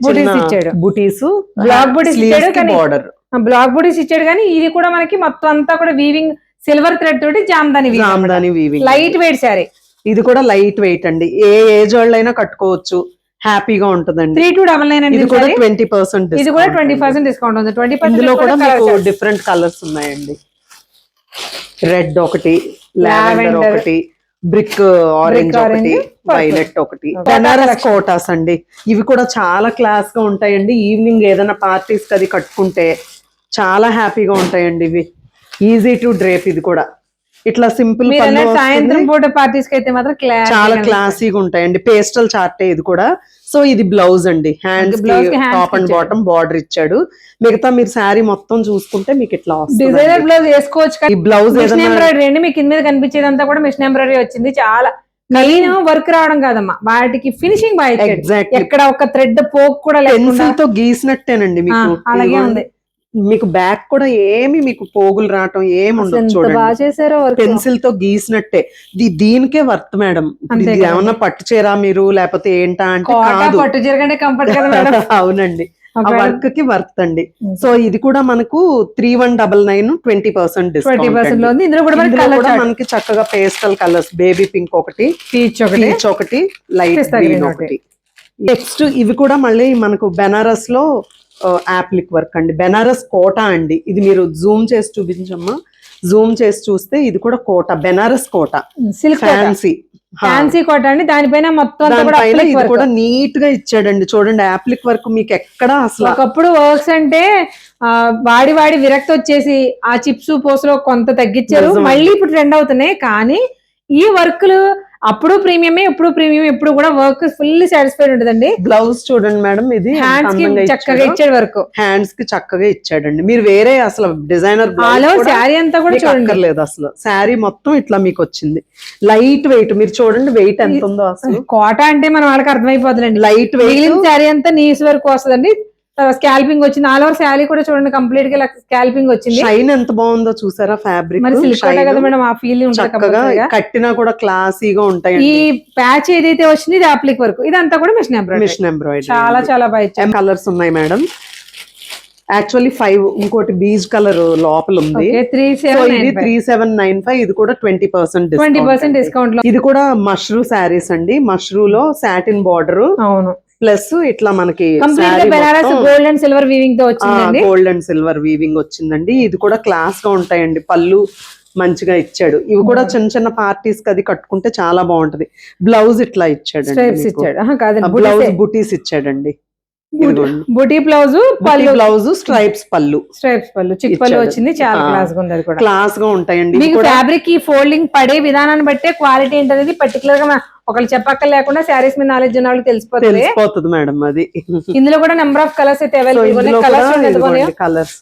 S2: బుటీస్,
S1: బ్లాక్ బుటీస్ ఇచ్చాడు, బార్డర్ బ్లాక్ బుటీస్ ఇచ్చాడు. కానీ ఇది కూడా మనకి మొత్తం అంతా కూడా వీవింగ్ సిల్వర్ థ్రెడ్ తోటి Jamdani weaving. Light weight sari,
S2: ఇది కూడా లైట్ వెయిట్ అండి. ఏ ఏజ్ వాళ్ళైనా కట్టుకోవచ్చు, హ్యాపీగా ఉంటుందండి.
S1: 3299 అండి.
S2: ఇది కూడా 20%.
S1: ఇది కూడా 20% డిస్కౌంట్ ఉంది. 20%
S2: ఇందులో కూడా మీకు డిఫరెంట్ కలర్స్ ఉన్నాయండి. రెడ్ ఒకటి, లావెండర్ ఒకటి, బ్రిక్ ఆరెంజ్ ఒకటి, వైలెట్ ఒకటి. బెనారస్ కోటాస్ అండి, ఇవి కూడా చాలా క్లాస్ గా ఉంటాయండి. ఈవినింగ్ ఏదైనా పార్టీస్ అది కట్టుకుంటే చాలా హ్యాపీగా ఉంటాయండి. ఇవి ఈజీ టు డ్రేప్. ఇది కూడా ఇట్లా సింపుల్,
S1: సాయంత్రం పూట పార్టీస్ కి అయితే మాత్రం
S2: చాలా క్లాసీగా ఉంటాయండి. పేస్టల్ చార్టే ఇది కూడా. సో ఇది బ్లౌజ్ అండి, hands top and bottom border ఇచ్చాడు. మిగతా మీరు శారీ మొత్తం చూసుకుంటే మీకు ఇట్లా
S1: డిజైనర్ బ్లౌజ్ వేసుకోవచ్చు.
S2: ఈ బ్లౌజ్
S1: ఎంబ్రాయిడరీ అండి, మీకు కింద మీద కనిపించేదంతా కూడా మిషన్ ఎంబ్రాయిడరీ వచ్చింది. చాలా మెయిన్ వర్క్ రావడం కాదమ్మా, వాటికి ఫినిషింగ్ బాగా. ఎక్కడ ఒక థ్రెడ్ పోక్ కూడా
S2: పెన్సిల్ తో గీసినట్టేనండి మీకు.
S1: అలాగే ఉంది.
S2: మీకు బ్యాక్ కూడా ఏమి మీకు పోగులు రావటం ఏమి ఉండదు. చూడండి, పెన్సిల్ తో గీసినట్టే. దీనికే వర్త్ మేడం. ఏమన్నా పట్టు చీర మీరు లేకపోతే ఏంటా అంటే
S1: పట్టు చీర కంటే కంఫర్ట్ కదా మేడం.
S2: అవునండి, ఆ వర్క్ కి వర్త్ అండి. సో ఇది కూడా మనకు 3199 20% డిస్కౌంట్.
S1: ఇందులో కూడా
S2: మనకి చక్కగా పేస్టల్ కలర్స్, బేబీ పింక్ ఒకటి, పీచ్ ఒకటి, లైట్ గ్రీన్ ఒకటి. నెక్స్ట్ ఇవి కూడా మళ్ళీ మనకు బెనారస్ లో యాప్లిక్ వర్క్ అండి. బెనారస్ కోట అండి. ఇది మీరు జూమ్ చేసి చూపించమ్మా. జూమ్ చేసి చూస్తే ఇది కూడా కోట, బెనారస్ కోట,
S1: సిల్క్ ఫ్యాన్సీ కోట అండి. దానిపైన మొత్తం
S2: ఇది కూడా నీట్ గా ఇచ్చాడండి. చూడండి, యాప్లిక్ వర్క్ మీకు ఎక్కడ అసలు.
S1: ఒకప్పుడు వర్క్స్ అంటే వాడి విరక్తి వచ్చేసి ఆ చిప్స్ పోస్లో కొంత తగ్గించారు. మళ్ళీ ఇప్పుడు ట్రెండ్ అవుతున్నాయి. కానీ ఈ వర్క్లు అప్పుడు ప్రీమియమే, ఇప్పుడు ప్రీమియం, ఎప్పుడు కూడా వర్క్ ఫుల్ సాటిస్ఫైడ్ ఉంటుందండి.
S2: బ్లౌజ్ చూడండి మేడం, ఇది
S1: హ్యాండ్స్ కి చక్కగా ఇచ్చాడు, వర్క్
S2: హ్యాండ్స్ కి చక్కగా ఇచ్చాడండి. మీరు వేరే అసలు డిజైనర్
S1: శారీ అంతా కూడా
S2: చూడలేదు. అసలు శారీ మొత్తం ఇట్లా మీకు వచ్చింది. లైట్ వెయిట్, మీరు చూడండి వెయిట్ ఎంత ఉందో. అసలు
S1: కోట అంటే మన వాళ్ళకి అర్థమైపోతుందండి.
S2: లైట్ వెయిట్
S1: శారీ అంతా నీస్ వరకు వస్తుందండి. స్కాల్పింగ్ వచ్చింది. ఆల్ ఓవర్ శారీ కూడా చూడండి కంప్లీట్ గా స్కాల్పింగ్ వచ్చింది.
S2: షైన్ ఎంత బాగుందో చూసారా. ఫ్యాబ్రిక్
S1: మరి సిల్క్ కదా మేడం, ఆ ఫీల్
S2: చక్కగా కట్టినా కూడా క్లాసీగా ఉంటాయి.
S1: ఈ ప్యాచ్ ఏదైతే వచ్చింది ఇది అప్లిక్ వర్క్, ఇదంతా కూడా మిషన్ ఎంబ్రాయిడరీ. చాలా చాలా బాగా
S2: కలర్స్ ఉన్నాయి మేడం. యాక్చువల్లీ 5 ఇంకోటి బీజ్ కలర్ లోపల ఉంది. 3795. ఇది కూడా 20%
S1: డిస్కౌంట్.
S2: ఇది కూడా మష్రూ శారీస్ అండి. మష్రూ లో సాటిన్ బార్డర్,
S1: అవును,
S2: ప్లస్ ఇట్లా మనకి
S1: గోల్డ్ అండ్ సిల్వర్ వీవింగ్ తో వచ్చిందండి.
S2: గోల్డ్ అండ్ సిల్వర్ వీవింగ్ వచ్చిందండి. ఇది కూడా క్లాస్ గా ఉంటాయండి. పళ్ళు మంచిగా ఇచ్చాడు. ఇవి కూడా చిన్న చిన్న పార్టీస్ కి అది కట్టుకుంటే చాలా బాగుంటది. బ్లౌజ్ ఇట్లా ఇచ్చాడు,
S1: స్ట్రైప్స్ ఇచ్చాడు. కాదండి,
S2: బ్లౌజ్ బుటీస్ ఇచ్చాడండి.
S1: బుటీ బ్లౌజ్, పళ్ళు
S2: బ్లౌజ్, స్ట్రైప్స్ పళ్ళు
S1: చిక్ పళ్ళు వచ్చింది. చాలా క్లాస్ గా ఉంది. అది కూడా
S2: క్లాస్ గా ఉంటాయండి.
S1: మీకు ఫ్యాబ్రిక్ ఈ ఫోల్డింగ్ పడే విధానాన్ని బట్టే క్వాలిటీ ఏంటనేది పర్టికులర్ గా ఒకళ్ళు చెప్పక్క లేకుండా శారీస్ మీద నాలెడ్జ్ ఉన్న వాళ్ళకి తెలిసిపోతుంది
S2: మేడం. అది
S1: ఇందులో కూడా నెంబర్ ఆఫ్ కలర్స్ అయితే అవైలబుల్.
S2: కలర్స్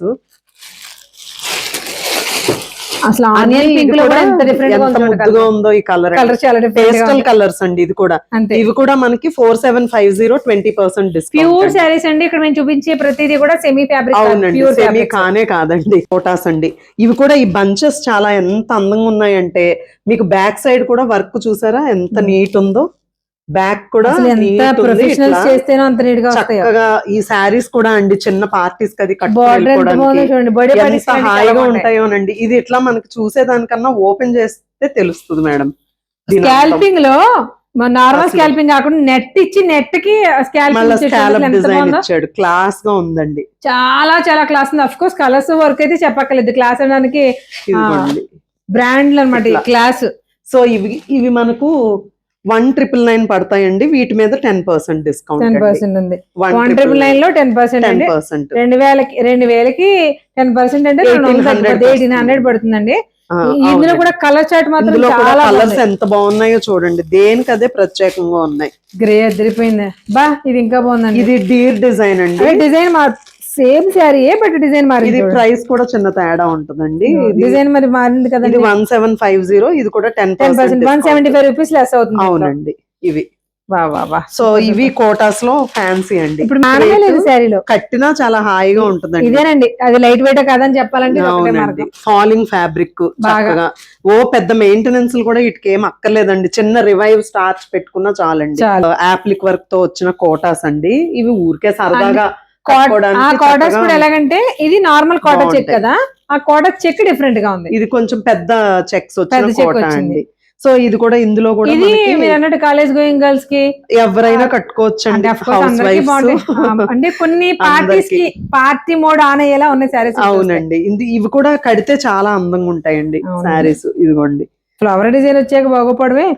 S1: అసలు ఆనియన్ పింక్ లో కూడా ఎంత డిఫరెంట్ గా
S2: ఉందో ఈ కలర్.
S1: చాలా
S2: పేస్టల్ కలర్స్ అండి. ఇది కూడా ఇవి కూడా మనకి 4750 20% డిస్కౌంట్.
S1: ప్యూర్ శారీస్ అండి. ఇక్కడ మేము చూపించే ప్రతిదీ కూడా సెమీ ఫ్యాబ్రిక్.
S2: అవునండి, సెమీ కానే కాదండి, కోటాస్ అండి. ఇవి కూడా ఈ బంచెస్ చాలా ఎంత అందంగా ఉన్నాయంటే మీకు బ్యాక్ సైడ్ కూడా వర్క్ చూసారా ఎంత నీట్ ఉందో. బ్యాక్ కూడా చక్కగా ఈ శారీస్ కూడా అండి చిన్న పార్టీస్ కది కట్టుకోవడానికి హాయిగా ఉంటాయోనండి. ఇది ఇట్లా మనకి చూసేదానికన్నా ఓపెన్ చేస్తే తెలుస్తుంది మేడం.
S1: స్కాల్పింగ్ లో నార్మల్ స్కాల్పింగ్ కాకుండా నెట్ ఇచ్చి నెట్ కి
S2: స్కాలప్ డిజైన్ ఇచ్చాడు. క్లాస్ గా ఉందండి,
S1: చాలా చాలా క్లాస్ ఉంది. అఫ్ కోర్స్ కలర్స్ వర్క్ అయితే చెప్పక్కర్లేదు. క్లాస్ అనడానికి బ్రాండ్లు అనమాట క్లాస్.
S2: సో ఇవి మనకు 1999 పడతాయండి. వీటి మీద 10% డిస్కౌంట్.
S1: 10% ఉంది. 1999 లో 10%. 2000కి 10% అంటే 1800 పడుతుందండి. ఇందులో కూడా కలర్ చార్ట్ మాత్రం చాలా
S2: కలర్స్ ఎంత బాగున్నాయో చూడండి. దేనికి అదే ప్రత్యేకంగా ఉన్నాయి.
S1: గ్రే అదిరిపోయింది బా. ఇది ఇంకా బాగుందండి.
S2: ఇది డీర్ డిజైన్ అండి.
S1: Design same sari but design మారింది.
S2: ఇది ప్రైస్ కూడా చిన్న తేడా ఉంటుందండి.
S1: డిజైన్ మరి మారింది కదా.
S2: ఇది 1750. ఇది కూడా 10%.
S1: 175 రూపీస్ లెస్ అవుతుంది.
S2: అవునండి. ఇవి సో ఇవి కోటాస్ లో ఫ్యాన్సీ అండి.
S1: ఇప్పుడు మారలేదు శారీలో
S2: కట్టినా చాలా హాయిగా ఉంటుందండి.
S1: ఇదేనండి, అది లైట్ వెయిట్ కాదని చెప్పాలంటే
S2: ఫాలింగ్ ఫ్యాబ్రిక్ చక్కగా. పెద్ద మెయింటెనెన్స్ కూడా వీటికి ఏం అక్కర్లేదండి. చిన్న రివైవ్ స్టార్చ్ పెట్టుకున్నా చాలండి. యాప్లిక్ వర్క్ తో వచ్చిన కోటాస్ అండి. ఇవి ఊరికే సరదాగా
S1: కోటాస్ కూడా ఎలాగంటే ఇది నార్మల్ కోటా చెక్ కదా, ఆ కోటా చెక్ డిఫరెంట్ గా ఉంది.
S2: ఇది కొంచెం పెద్ద చెక్స్ వచ్చింది. సో ఇది కూడా ఇందులో కూడా
S1: ఇది మీరు అన్నట్టు కాలేజ్ గోయింగ్ గర్ల్స్ కి
S2: ఎవరైనా కట్టుకోవచ్చు అండి.
S1: అంటే కొన్ని పార్టీస్ కి పార్టీ మోడ్ ఆన్ అయ్యేలా ఉన్నాయి శారీస్.
S2: అవునండి, ఇవి కూడా కడితే చాలా అందంగా ఉంటాయండి శారీస్. ఇదిగోండి
S1: ఫ్లవర్ డిజైన్ వచ్చాక బాగోపడవే.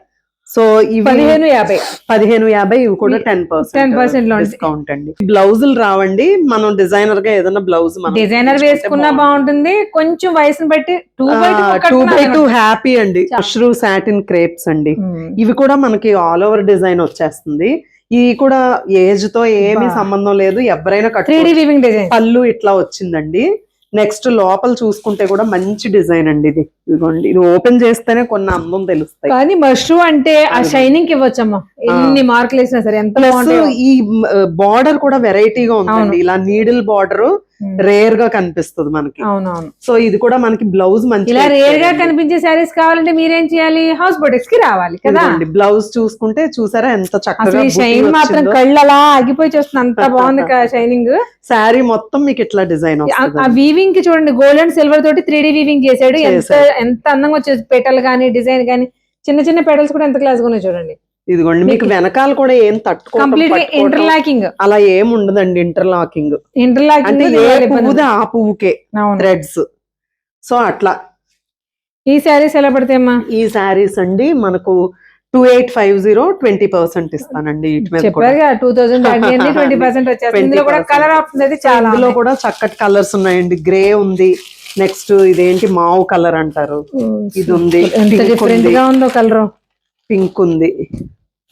S2: సో ఇవి 1550. ఇవి కూడా 10% డిస్కౌంట్ అండి. బ్లౌజులు రావండి. మనం డిజైనర్ గా ఏదైనా బ్లౌజ్
S1: డిజైనర్ వేసుకున్నా బాగుంటుంది. కొంచెం వయసుని బట్టి
S2: 2x2 హ్యాపీ అండి. మష్రూ సాటిన్ క్రేప్స్ అండి. ఇవి కూడా మనకి ఆల్ ఓవర్ డిజైన్ వచ్చేస్తుంది. ఇవి కూడా ఏజ్ తో ఏమీ సంబంధం లేదు, ఎవరైనా కట్టుకోవచ్చు. పళ్ళు ఇట్లా వచ్చిందండి. నెక్స్ట్ లోపల చూసుకుంటే కూడా మంచి డిజైన్ అండి. ఇదిగోండి, ఇది ఓపెన్ చేస్తేనే కొన్ని అందం తెలుస్తాయి.
S1: కానీ మష్రూ అంటే ఆ షైనింగ్ ఇవ్వచ్చమ్మా, ఎన్ని మార్కులు వేసినా సరే. ఎంత
S2: ఈ బార్డర్ కూడా వెరైటీగా ఉందండి. ఇలా నీడిల్ బార్డర్ రేర్ గా కనిపిస్తుంది మనకి.
S1: అవునవును.
S2: సో ఇది కూడా మనకి బ్లౌజ్ మంచి
S1: ఇలా రేర్ గా కనిపించే శారీస్ కావాలంటే మీరేం చేయాలి, హౌస్ బొటిక్స్ కి రావాలి కదా.
S2: బ్లౌజ్ చూసుకుంటే చూసారా ఎంత చక్కగా
S1: షైన్ మాత్రం కళ్ళు అలా ఆగిపోయి చూస్తుంది. అంత బాగుంది షైనింగ్.
S2: శారీ మొత్తం మీకు ఇట్లా డిజైన్.
S1: ఆ వీవింగ్ కి చూడండి, గోల్డ్ అండ్ సిల్వర్ తోటి 3D వీవింగ్ చేశాడు. ఎంత అందంగా వచ్చేది. పెటల్ గానీ డిజైన్ గానీ చిన్న చిన్న పెటల్స్ కూడా ఎంత క్లాస్ గా ఉన్నాయి చూడండి.
S2: ఇదిగోండి, మీకు వెనకాల కూడా ఏం
S1: ఇంటర్లాకింగ్
S2: అలా ఏం ఉండదండి. ఇంటర్లాకింగ్ ఆ పువ్వుకే థ్రెడ్స్. సో అట్లా
S1: ఈ శారీస్ ఎలా పడతాయమ్మా?
S2: ఈ శారీస్ అండి మనకు 2850 20% ఇస్తానండి.
S1: 2020 వచ్చేస్తుంది. కలర్ ఆప్షన్ అయితే చాలా.
S2: ఇందులో కూడా చక్కటి కలర్స్ ఉన్నాయండి. గ్రే ఉంది. నెక్స్ట్ ఇదేంటి మావు కలర్ అంటారు. ఇది ఉంది.
S1: డిఫరెంట్ గా ఉందో కలర్.
S2: పింక్ ఉంది.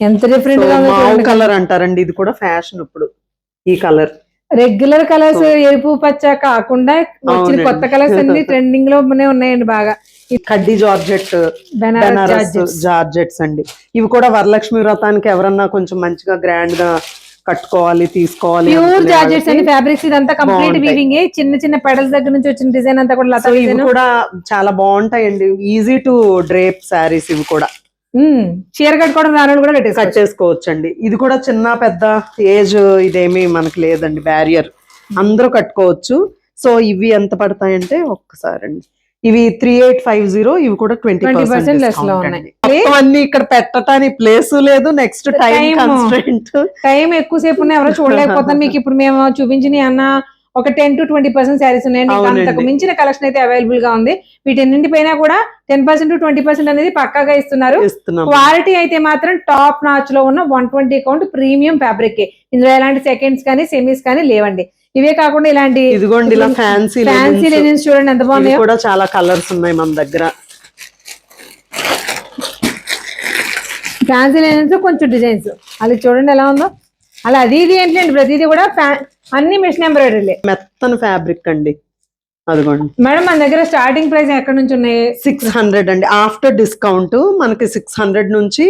S1: ఎంత డిఫరెంట్ గా
S2: మావు కలర్ అంటారండి. ఇది కూడా ఫ్యాషన్ ఇప్పుడు. ఈ కలర్
S1: రెగ్యులర్ కలర్స్ ఎరుపు పచ్చ కాకుండా వచ్చిన కొత్త కలర్స్ అన్ని ట్రెండింగ్ లోనే ఉన్నాయండి బాగా.
S2: కడ్డీ జార్జెట్, జార్జెట్స్ అండి. ఇవి కూడా వరలక్ష్మి వ్రతానికి ఎవరన్నా కొంచెం మంచిగా గ్రాండ్ గా కట్టుకోవాలి, తీసుకోవాలి.
S1: ప్యూర్ జార్జెట్స్ అండి. ఫ్యాబ్రిక్స్ ఇదంతా కంప్లీట్ వీవింగ్. చిన్న చిన్న పెడల్స్ దగ్గర నుంచి వచ్చిన డిజైన్ అంతా కూడా లతా
S2: ఇవి కూడా చాలా బాగుంటాయండి. Easy to drape saris. ఇవి కూడా
S1: చీర కట్టుకోవడం రాను కూడా
S2: కట్టేసుకోవచ్చు అండి. ఇది కూడా చిన్న పెద్ద ఏజ్ ఇదేమి మనకి లేదండి, బ్యారియర్. అందరూ కట్టుకోవచ్చు. సో ఇవి ఎంత పడతాయంటే ఒక్కసారి అండి, ఇవి 3850. ఇవి కూడా 20% లెస్ లో ఉన్నాయి. అన్ని ఇక్కడ పెట్టడానికి ప్లేస్ లేదు. Next time constraint.
S1: టైం ఎక్కువసేపు ఉన్నాయి, ఎవరో చూడలేకపోతాం. మీకు ఇప్పుడు మేము చూపించిన అన్న ఒక 10 to 20% శారీస్ ఉన్నాయండి. ఇంకా అంతకు మించిన కలెక్షన్ అయితే అవైలబుల్ గా ఉంది. వీటన్నింటి పైన కూడా 10% to 20% అనేది పక్కాగా ఇస్తున్నారు. క్వాలిటీ అయితే మాత్రం టాప్ నాచ్ లో ఉన్న 120 కౌంట్ ప్రీమియం ఫ్యాబ్రిక్. ఇందులో ఎలాంటి సెకండ్స్ కానీ సెమీస్ కానీ లేవండి. ఇవే కాకుండా ఇలాంటి
S2: ఇదిగోండి ఇలా ఫ్యాన్సీ
S1: లెనిన్స్ చూడండి ఎంత బాగున్నాయి.
S2: కూడా చాలా కలర్స్ ఉన్నాయి మన దగ్గర.
S1: ఫ్యాన్సీ లెనిన్స్ కొంచెం డిజైన్స్ అది చూడండి ఎలా ఉందో. అలా అది ఇది ఏంటండి ప్రతిదీ కూడా అన్ని మిషన్ ఎంబ్రాయిడరీ
S2: మెత్తన ఫ్యాబ్రిక్ అండి. అదిగోండి
S1: మేడం మన దగ్గర స్టార్టింగ్ ప్రైస్ ఎక్కడ నుంచి ఉన్నాయి?
S2: 600 అండి. ఆఫ్టర్ డిస్కౌంట్ మనకి 600 నుంచి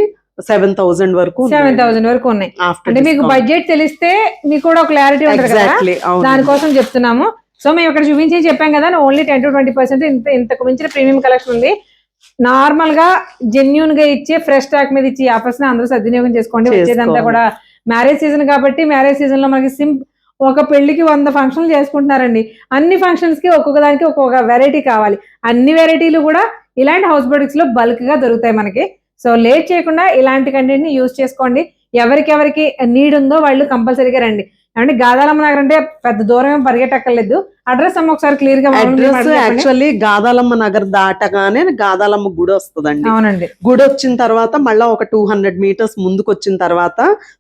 S2: 7,000 వరకు
S1: 7,000 వరకు ఉన్నాయి. అంటే మీకు బడ్జెట్ తెలిస్తే మీకు కూడా ఒక క్లారిటీ ఉంటుంది కదా, దానికోసం చెప్తున్నాము. సో మేము ఇక్కడ చూపించి చెప్పాం కదా, ఓన్లీ 10 to 20% ఇంతకు మించిన ప్రీమియం కలెక్షన్ ఉంది. నార్మల్ గా జెన్యూన్ గా ఇచ్చే ఫ్రెష్ స్టాక్ మీద ఇచ్చే ఆఫర్స్ ని అందరూ సద్వినియోగం చేసుకోండి. వచ్చేదంతా కూడా మ్యారేజ్ సీజన్ కాబట్టి మ్యారేజ్ సీజన్ లో మనకి ఒక పెళ్లికి 100 ఫంక్షన్లు చేసుకుంటున్నారండి. అన్ని ఫంక్షన్స్ కి ఒక్కొక్క దానికి ఒక్కొక్క వెరైటీ కావాలి. అన్ని వెరైటీలు కూడా ఇలాంటి హౌస్ బొటిక్స్ లో బల్క్ గా దొరుకుతాయి మనకి. సో లేట్ చేయకుండా ఇలాంటి కంటెంట్ ని యూజ్ చేసుకోండి. ఎవరికి నీడ్ ఉందో వాళ్ళు కంపల్సరీగా రండి. అంటే గాదాలమ్మ నగర్ అంటే పెద్ద దూరం పరిగెట్టక్కర్లేదు. అడ్రస్ అమ్మ ఒకసారి క్లియర్ గా.
S2: యాక్చువల్లీ గాదాలమ్మ నగర్ దాటగానే గాదాలమ్మ గుడి వస్తుందండి.
S1: అవునండి.
S2: గుడి వచ్చిన తర్వాత మళ్ళా ఒక 200 మీటర్స్ ముందుకు వచ్చిన తర్వాత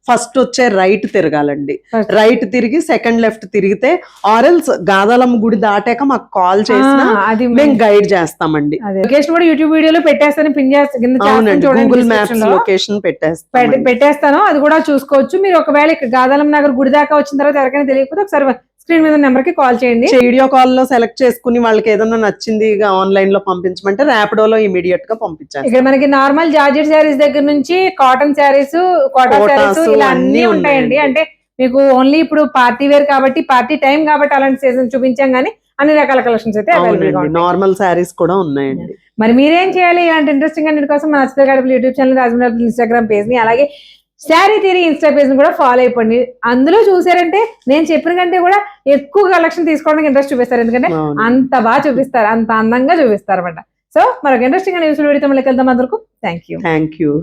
S2: ఫస్ట్ వచ్చే రైట్ తిరగాలండి. రైట్ తిరిగి సెకండ్ లెఫ్ట్ తిరిగితే ఆర్ఎల్స్ గాదాలమ్మ గుడి దాటాక మాకు కాల్ చేసినా మేము గైడ్ చేస్తామండి.
S1: లొకేషన్ కూడా యూట్యూబ్ వీడియోలో పెట్టేస్తాను, పిన్ చేస్తాను.
S2: గూగుల్ మ్యాప్స్ లొకేషన్
S1: పెట్టేస్తాను, అది కూడా చూసుకోవచ్చు. మీరు ఒకవేళ గాదాలమ్మ నగర్ గుడి దాకా వచ్చిన తర్వాత ఎవరికైనా తెలియకపోతే ఒకసారి స్క్రీన్ మీద నెంబర్ కి కాల్ చేయండి.
S2: వీడియో కాల్ లో సెలెక్ట్ చేసుకుని వాళ్ళకి ఏదైనా నచ్చింది ఆన్లైన్ లో పంపించమంటే ర్యాపిడోలో ఇమీడియట్ గా పంపించారు.
S1: ఇక్కడ మనకి నార్మల్ జార్జెట్ శారీస్ దగ్గర నుంచి కాటన్ శారీస్, కాటన్ శారీస్ ఇలా అన్ని ఉంటాయండి. అంటే మీకు ఓన్లీ ఇప్పుడు పార్టీ వేర్ కాబట్టి, పార్టీ టైం కాబట్టి అలాంటి సీజన్ చూపించాం కానీ అన్ని రకాల కలెక్షన్స్ అయితే
S2: నార్మల్ శారీస్ కూడా ఉన్నాయండి.
S1: మరి మీరేం చేయాలి? ఇలాంటి ఇంట్రెస్టింగ్ అన్నిటి కోసం మన అచ్చిత గడప YouTube channel, Rajahmundry Instagram page ని, అలాగే శారీ థియరీ ఇన్స్టా పేజ్ ని కూడా ఫాలో అయిపోండి. అందులో చూసారంటే నేను చెప్పిన కంటే కూడా ఎక్కువ కలెక్షన్ తీసుకోవడానికి ఇంట్రెస్ట్ చూపిస్తారు. ఎందుకంటే అంత బాగా చూపిస్తారు, అంత అందంగా చూపిస్తారు అనమాట. సో మరొక ఇంట్రెస్టింగ్ న్యూస్ వీడియోతో మళ్ళీ వెళ్తాం. అందరికీ థ్యాంక్ యూ.